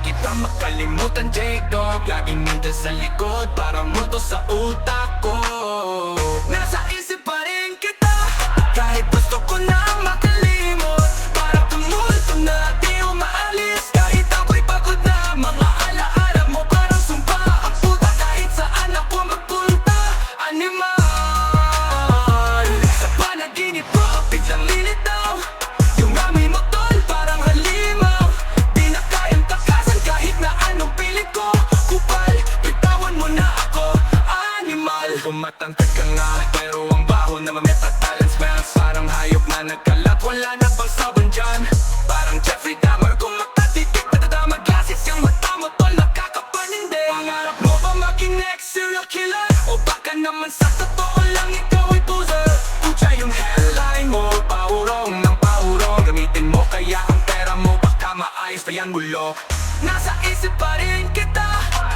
kita makalimutan, J-Dog. Laging nandun sa likod, parang multo sa utak ko. Nasa isip pa rin kita, kahit gusto ko na makalimot. Parang tumulto na di umaalis, kahit ako'y pagod na. Mga alaala mo parang sumpa ang puta, kahit saan ako magpunta. Animal, sa panaginip ko biglang lilitaw. Yung amoy mo tol parang halimaw. Di na kayang takasan kahit na anong pilit ko. Kupal, bitawan mo na ako, animal. Kumatangkad ka nga, pero ang baho na mametatalent smells. Parang hayop na nagkalat, wala na bang sabon dyan. Parang Jeffrey Dahmer, kung makatitik matadama glasses. Yung mata mo tol nakakapanindi. Pangarap mo ba maging next serial killer? O baka naman sa totoo lang ikaw ay poser? Pucha yung headline mo, paurong ng paurong. Gamitin mo kaya ang pera mo, baka maayos pa yung gulo. Nasa isip pa rin kita,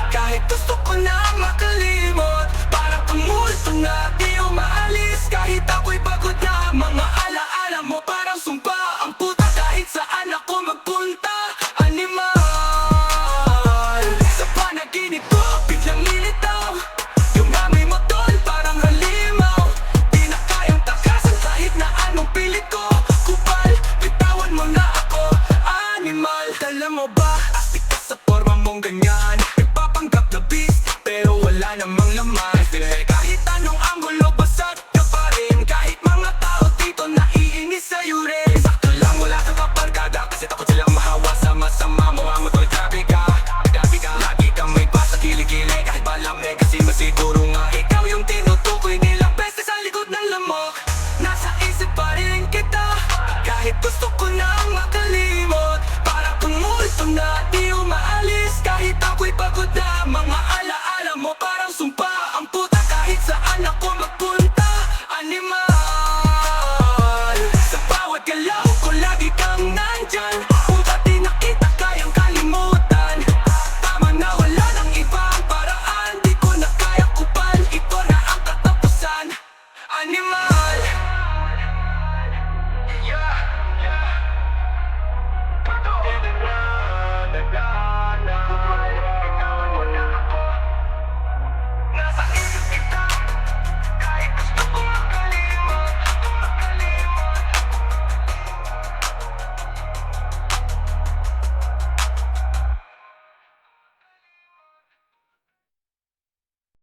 kahit gusto ko na makalimot. Parang tumulto na di umaalis, kahit ako'y pagod na. Mga alaala mo parang sumpa ang puta, kahit saan ako magpunta. Animal, sa panaginip ko biglang lilitaw. Yung amoy mo tol parang halimaw. Di na kayang takasan kahit na anong pilit ko. Kupal, bitawan mo na ako, animal. Dala mo ba astig ka sa forma mong ganyan? Nagpapanggap na beast pero wala namang laman. Kahit anong anggulo basag ka pa rin, kahit mga tao dito naiinis sa'yo rin. Sakto lang wala kang kapargada, kasi takot silang mahawa sa masama mo. Ang motor grabe ka, lagi kang may basa kilig-kilig. Kahit malamig kasi masiguro